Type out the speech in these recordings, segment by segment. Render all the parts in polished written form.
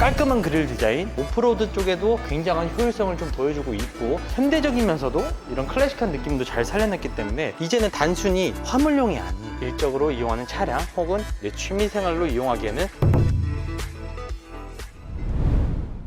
깔끔한 그릴 디자인, 오프로드 쪽에도 굉장한 효율성을 좀 보여주고 있고 현대적이면서도 이런 클래식한 느낌도 잘 살려냈기 때문에 이제는 단순히 화물용이 아닌 일적으로 이용하는 차량 혹은 내 취미생활로 이용하기에는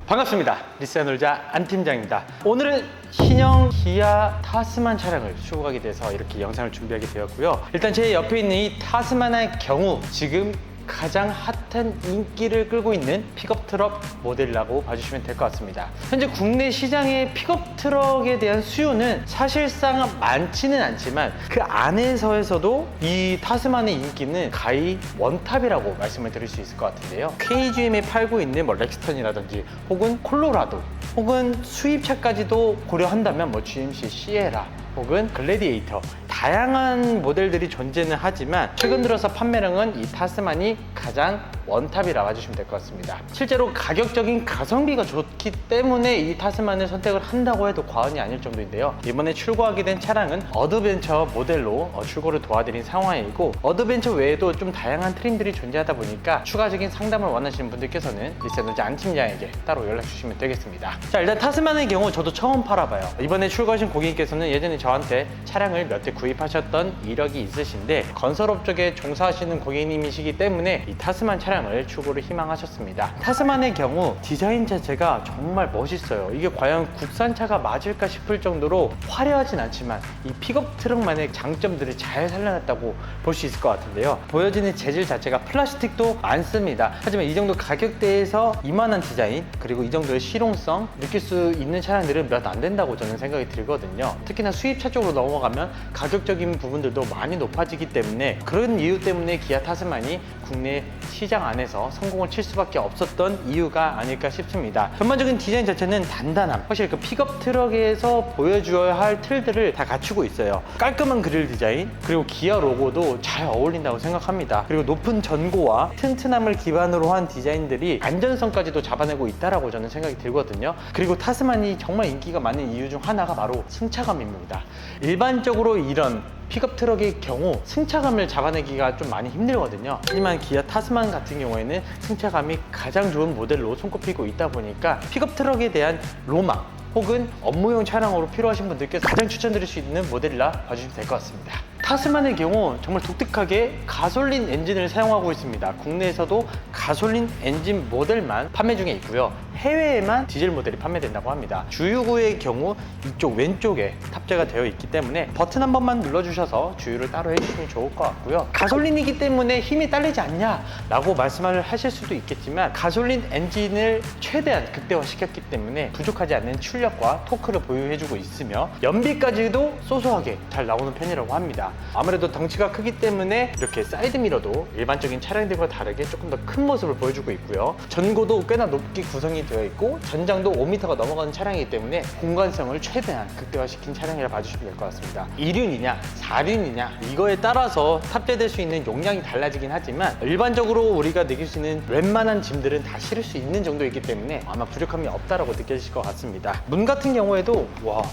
반갑습니다. 리스야 놀자 안 팀장입니다. 오늘은 신형 기아 타스만 차량을 출고하게 돼서 이렇게 영상을 준비하게 되었고요. 일단 제 옆에 있는 이 타스만의 경우 지금 가장 핫한 인기를 끌고 있는 픽업 트럭 모델이라고 봐주시면 될 것 같습니다. 현재 국내 시장의 픽업 트럭에 대한 수요는 사실상 많지는 않지만 그 안에서에서도 이 타스만의 인기는 가히 원탑이라고 말씀을 드릴 수 있을 것 같은데요. KGM에 팔고 있는 뭐 렉스턴이라든지 혹은 콜로라도 혹은 수입차까지도 고려한다면 뭐 GMC 시에라 혹은 글래디에이터 다양한 모델들이 존재는 하지만 최근 들어서 판매량은 이 타스만이 가장 원탑이라고 봐주시면 될 것 같습니다. 실제로 가격적인 가성비가 좋기 때문에 이 타스만을 선택을 한다고 해도 과언이 아닐 정도인데요. 이번에 출고하게 된 차량은 어드벤처 모델로 출고를 도와드린 상황이고 어드벤처 외에도 좀 다양한 트림들이 존재하다 보니까 추가적인 상담을 원하시는 분들께서는 리스야 놀자 안 팀장에게 따로 연락 주시면 되겠습니다. 자, 일단 타스만의 경우 저도 처음 팔아봐요. 이번에 출고하신 고객님께서는 예전에 저한테 차량을 몇 대 구입하셨던 이력이 있으신데 건설업 쪽에 종사하시는 고객님이시기 때문에 이 타스만 차량을 출고를 희망하셨습니다. 타스만의 경우 디자인 자체가 정말 멋있어요. 이게 과연 국산차가 맞을까 싶을 정도로 화려하진 않지만 이 픽업 트럭만의 장점들을 잘 살려놨다고 볼 수 있을 것 같은데요. 보여지는 재질 자체가 플라스틱도 많습니다. 하지만 이 정도 가격대에서 이만한 디자인 그리고 이 정도의 실용성 느낄 수 있는 차량들은 몇 안 된다고 저는 생각이 들거든요. 특히나 수입차 쪽으로 넘어가면 가격적인 부분들도 많이 높아지기 때문에 그런 이유 때문에 기아 타스만이 국내 시장 안에서 성공을 칠 수밖에 없었던 이유가 아닐까 싶습니다. 전반적인 디자인 자체는 단단함, 확실히 그 픽업 트럭에서 보여줘야 할 틀들을 다 갖추고 있어요. 깔끔한 그릴 디자인, 그리고 기아 로고도 잘 어울린다고 생각합니다. 그리고 높은 전고와 튼튼함을 기반으로 한 디자인들이 안전성까지도 잡아내고 있다라고 저는 생각이 들거든요. 그리고 타스만이 정말 인기가 많은 이유 중 하나가 바로 승차감입니다. 일반적으로 이런 픽업 트럭의 경우 승차감을 잡아내기가 좀 많이 힘들거든요. 하지만 기아 타스만 같은 경우에는 승차감이 가장 좋은 모델로 손꼽히고 있다 보니까 픽업 트럭에 대한 로망 혹은 업무용 차량으로 필요하신 분들께서 가장 추천드릴 수 있는 모델이라 봐주시면 될 것 같습니다. 타스만의 경우 정말 독특하게 가솔린 엔진을 사용하고 있습니다. 국내에서도 가솔린 엔진 모델만 판매 중에 있고요. 해외에만 디젤 모델이 판매된다고 합니다. 주유구의 경우 이쪽 왼쪽에 탑재가 되어 있기 때문에 버튼 한 번만 눌러주셔서 주유를 따로 해주시면 좋을 것 같고요. 가솔린이기 때문에 힘이 딸리지 않냐 라고 말씀을 하실 수도 있겠지만 가솔린 엔진을 최대한 극대화시켰기 때문에 부족하지 않는 출력과 토크를 보유해주고 있으며 연비까지도 소소하게 잘 나오는 편이라고 합니다. 아무래도 덩치가 크기 때문에 이렇게 사이드 미러도 일반적인 차량들과 다르게 조금 더 큰 모습을 보여주고 있고요. 전고도 꽤나 높게 구성이 되어 있고 전장도 5m가 넘어가는 차량이기 때문에 공간성을 최대한 극대화시킨 차량이라 봐주시면 될 것 같습니다. 2륜이냐 4륜이냐 이거에 따라서 탑재될 수 있는 용량이 달라지긴 하지만 일반적으로 우리가 느낄 수 있는 웬만한 짐들은 다 실을 수 있는 정도이기 때문에 아마 부족함이 없다라고 느껴지실 것 같습니다. 문 같은 경우에도 와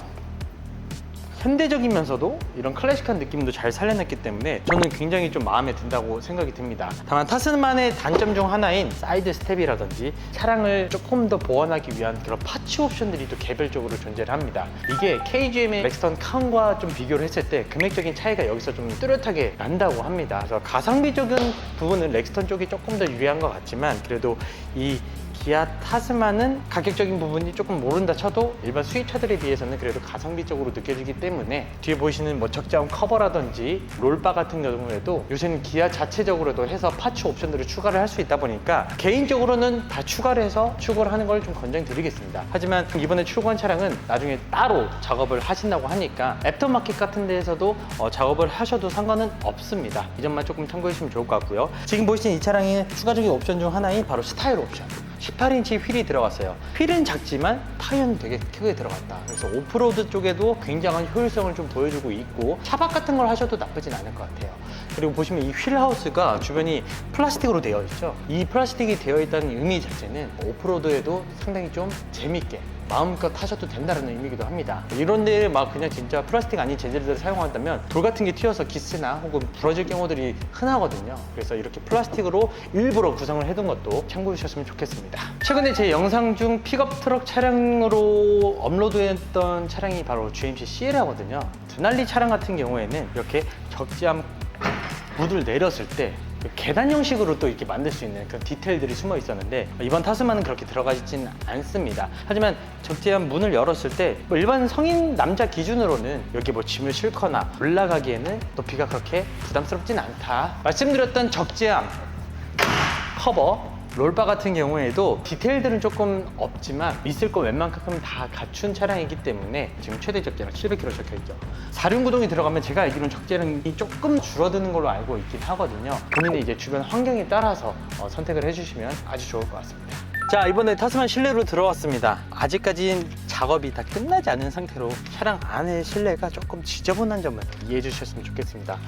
현대적이면서도 이런 클래식한 느낌도 잘 살려냈기 때문에 저는 굉장히 좀 마음에 든다고 생각이 듭니다. 다만 타스만의 단점 중 하나인 사이드 스텝이라든지 차량을 조금 더 보완하기 위한 그런 파츠 옵션들이 또 개별적으로 존재를 합니다. 이게 KGM의 렉스턴 칸과 좀 비교를 했을 때 금액적인 차이가 여기서 좀 뚜렷하게 난다고 합니다. 그래서 가성비적인 부분은 렉스턴 쪽이 조금 더 유리한 것 같지만 그래도 이 기아 타스만은 가격적인 부분이 조금 모른다 쳐도 일반 수입차들에 비해서는 그래도 가성비적으로 느껴지기 때문에 뒤에 보이시는 뭐 적재함 커버라든지 롤바 같은 경우에도 요새는 기아 자체적으로도 해서 파츠 옵션들을 추가를 할 수 있다 보니까 개인적으로는 다 추가를 해서 출고를 하는 걸 좀 권장드리겠습니다. 하지만 이번에 출고한 차량은 나중에 따로 작업을 하신다고 하니까 애프터마켓 같은 데에서도 작업을 하셔도 상관은 없습니다. 이 점만 조금 참고해 주시면 좋을 것 같고요. 지금 보시는 이 차량의 추가적인 옵션 중 하나인 바로 스타일 옵션 18인치 휠이 들어갔어요. 휠은 작지만 타이어는 되게 크게 들어갔다. 그래서 오프로드 쪽에도 굉장한 효율성을 좀 보여주고 있고 차박 같은 걸 하셔도 나쁘진 않을 것 같아요. 그리고 보시면 이 휠 하우스가 주변이 플라스틱으로 되어 있죠. 이 플라스틱이 되어 있다는 의미 자체는 오프로드에도 상당히 좀 재밌게 마음껏 타셔도 된다는 의미이기도 합니다. 이런 데에 막 그냥 진짜 플라스틱 아닌 재질들을 사용한다면 돌 같은 게 튀어서 기스나 혹은 부러질 경우들이 흔하거든요. 그래서 이렇게 플라스틱으로 일부러 구성을 해둔 것도 참고해 주셨으면 좋겠습니다. 최근에 제 영상 중 픽업 트럭 차량으로 업로드했던 차량이 바로 GMC 시에라거든요. 드날리 차량 같은 경우에는 이렇게 적재함 무드를 내렸을 때 계단 형식으로 또 이렇게 만들 수 있는 그런 디테일들이 숨어 있었는데 이번 타스만은 그렇게 들어가 있진 않습니다. 하지만 적재함 문을 열었을 때 일반 성인 남자 기준으로는 여기 뭐 짐을 싣거나 올라가기에는 높이가 그렇게 부담스럽진 않다. 말씀드렸던 적재함 커버 롤바 같은 경우에도 디테일들은 조금 없지만 있을 거 웬만큼 다 갖춘 차량이기 때문에 지금 최대 적재량 700kg 적혀있죠. 4륜 구동이 들어가면 제가 알기로는 적재량이 조금 줄어드는 걸로 알고 있긴 하거든요. 본인의 이제 주변 환경에 따라서 선택을 해주시면 아주 좋을 것 같습니다. 자, 이번에 타스만 실내로 들어왔습니다. 아직까지는 작업이 다 끝나지 않은 상태로 차량 안의 실내가 조금 지저분한 점을 이해해 주셨으면 좋겠습니다.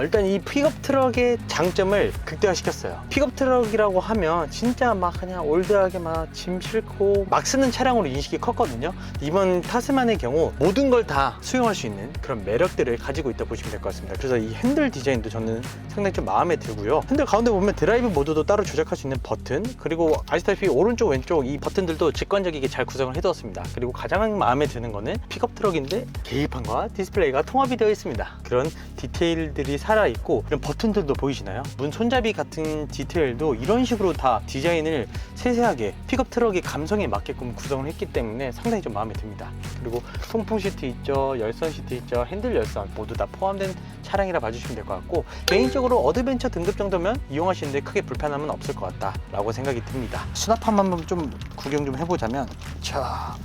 일단 이 픽업 트럭의 장점을 극대화시켰어요. 픽업 트럭이라고 하면 진짜 막 그냥 올드하게 막 짐 싣고 막 쓰는 차량으로 인식이 컸거든요. 이번 타스만의 경우 모든 걸 다 수용할 수 있는 그런 매력들을 가지고 있다 보시면 될 것 같습니다. 그래서 이 핸들 디자인도 저는 상당히 좀 마음에 들고요. 핸들 가운데 보면 드라이브 모드도 따로 조작할 수 있는 버튼, 그리고 아시다시피 오른쪽 왼쪽 이 버튼들도 직관적이게 잘 구성을 해두었습니다. 그리고 가장 마음에 드는 거는 픽업 트럭인데 계기판과 디스플레이가 통합이 되어 있습니다. 그런 디테일들이 살아있고 이런 버튼들도 보이시나요? 문 손잡이 같은 디테일도 이런 식으로 다 디자인을 세세하게 픽업 트럭의 감성에 맞게끔 구성을 했기 때문에 상당히 좀 마음에 듭니다. 그리고 통풍 시트 있죠, 열선 시트 있죠, 핸들 열선 모두 다 포함된 차량이라 봐주시면 될 것 같고, 개인적으로 어드벤처 등급 정도면 이용하시는데 크게 불편함은 없을 것 같다 라고 생각이 듭니다. 수납함 한번 좀 구경 좀 해보자면, 자,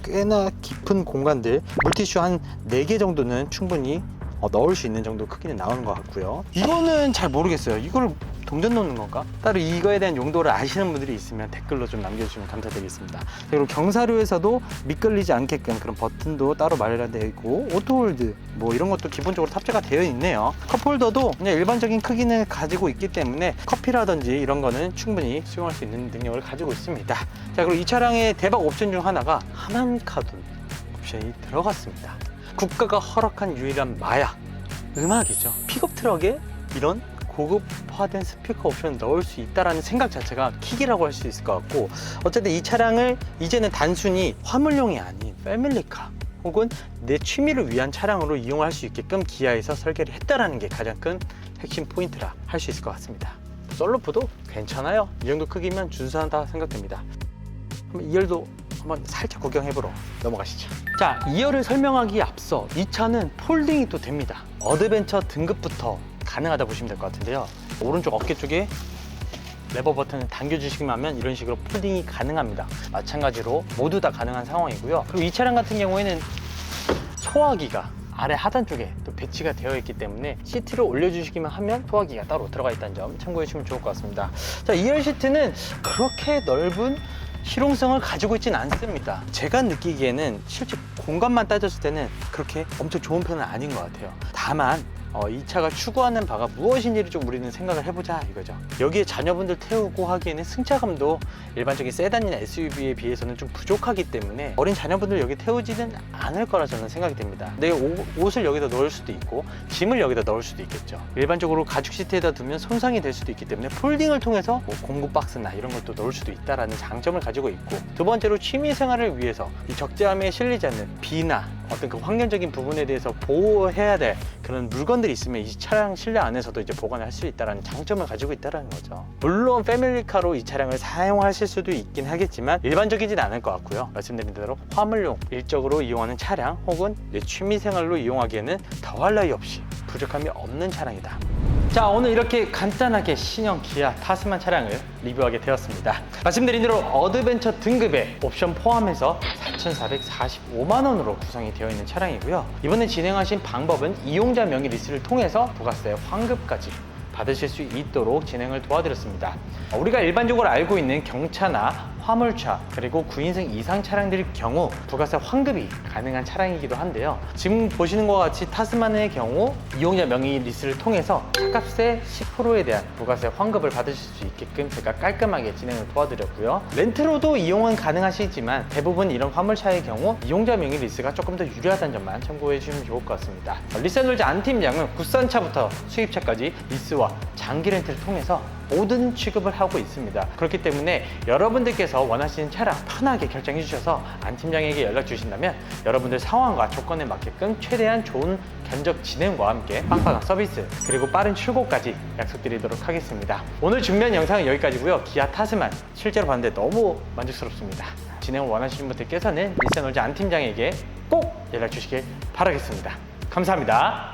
꽤나 깊은 공간들, 물티슈 한 4개 정도는 충분히 넣을 수 있는 정도 크기는 나오는 것 같고요. 이거는 잘 모르겠어요. 이걸 동전 놓는 건가? 따로 이거에 대한 용도를 아시는 분들이 있으면 댓글로 좀 남겨주시면 감사드리겠습니다. 그리고 경사료에서도 미끌리지 않게끔 그런 버튼도 따로 마련되어 있고, 오토홀드 뭐 이런 것도 기본적으로 탑재가 되어 있네요. 컵홀더도 그냥 일반적인 크기는 가지고 있기 때문에 커피라든지 이런 거는 충분히 수용할 수 있는 능력을 가지고 있습니다. 자, 그리고 이 차량의 대박 옵션 중 하나가 하만카돈 옵션이 들어갔습니다. 국가가 허락한 유일한 마약, 음악이죠. 픽업 트럭에 이런 고급화된 스피커 옵션을 넣을 수 있다는 생각 자체가 킥이라고 할 수 있을 것 같고, 어쨌든 이 차량을 이제는 단순히 화물용이 아닌 패밀리카 혹은 내 취미를 위한 차량으로 이용할 수 있게끔 기아에서 설계를 했다는 게 가장 큰 핵심 포인트라 할 수 있을 것 같습니다. 썬루프도 괜찮아요. 이 정도 크기면 준수하다 생각됩니다. 그럼 2열도 한번 살짝 구경해보러 넘어가시죠. 자, 2열을 설명하기에 앞서 이 차는 폴딩이 또 됩니다. 어드벤처 등급부터 가능하다 보시면 될 것 같은데요. 오른쪽 어깨 쪽에 레버 버튼을 당겨주시기만 하면 이런 식으로 폴딩이 가능합니다. 마찬가지로 모두 다 가능한 상황이고요. 그리고 이 차량 같은 경우에는 소화기가 아래 하단 쪽에 또 배치가 되어 있기 때문에 시트를 올려주시기만 하면 소화기가 따로 들어가 있다는 점 참고해 주시면 좋을 것 같습니다. 자, 2열 시트는 그렇게 넓은 실용성을 가지고 있지는 않습니다. 제가 느끼기에는 실제 공간만 따졌을 때는 그렇게 엄청 좋은 편은 아닌 것 같아요. 다만 이 차가 추구하는 바가 무엇인지를 좀 우리는 생각을 해보자 이거죠. 여기에 자녀분들 태우고 하기에는 승차감도 일반적인 세단이나 SUV에 비해서는 좀 부족하기 때문에 어린 자녀분들 여기 태우지는 않을 거라 저는 생각이 됩니다. 내 옷을 여기다 넣을 수도 있고 짐을 여기다 넣을 수도 있겠죠. 일반적으로 가죽 시트에다 두면 손상이 될 수도 있기 때문에 폴딩을 통해서 뭐 공구 박스나 이런 것도 넣을 수도 있다라는 장점을 가지고 있고, 두 번째로 취미 생활을 위해서 이 적재함에 실리지 않는 비나 어떤 그 환경적인 부분에 대해서 보호해야 될 그런 물건들이 있으면 이 차량 실내 안에서도 이제 보관을 할 수 있다는 장점을 가지고 있다는 거죠. 물론 패밀리카로 이 차량을 사용하실 수도 있긴 하겠지만 일반적이진 않을 것 같고요. 말씀드린 대로 화물용 일적으로 이용하는 차량 혹은 내 취미생활로 이용하기에는 더할 나위 없이 부족함이 없는 차량이다. 자, 오늘 이렇게 간단하게 신형 기아 타스만 차량을 리뷰하게 되었습니다. 말씀드린 대로 어드벤처 등급의 옵션 포함해서 4,445만 원으로 구성이 되어 있는 차량이고요. 이번에 진행하신 방법은 이용자 명의 리스를 통해서 부가세 환급까지 받으실 수 있도록 진행을 도와드렸습니다. 우리가 일반적으로 알고 있는 경차나 화물차 그리고 9인승 이상 차량들의 경우 부가세 환급이 가능한 차량이기도 한데요. 지금 보시는 것과 같이 타스마니아의 경우 이용자 명의 리스를 통해서 차값의 10%에 대한 부가세 환급을 받으실 수 있게끔 제가 깔끔하게 진행을 도와드렸고요. 렌트로도 이용은 가능하시지만 대부분 이런 화물차의 경우 이용자 명의 리스가 조금 더 유리하다는 점만 참고해 주시면 좋을 것 같습니다. 리센놀자 안 팀장은 국산차부터 수입차까지 리스와 장기 렌트를 통해서 모든 취급을 하고 있습니다. 그렇기 때문에 여러분들께서 원하시는 차량 편하게 결정해 주셔서 안 팀장에게 연락 주신다면 여러분들 상황과 조건에 맞게끔 최대한 좋은 견적 진행과 함께 빵빵한 서비스 그리고 빠른 출고까지 약속드리도록 하겠습니다. 오늘 준비한 영상은 여기까지고요. 기아 타스만 실제로 봤는데 너무 만족스럽습니다. 진행을 원하시는 분들께서는 리센놀자 안 팀장에게 꼭 연락 주시길 바라겠습니다. 감사합니다.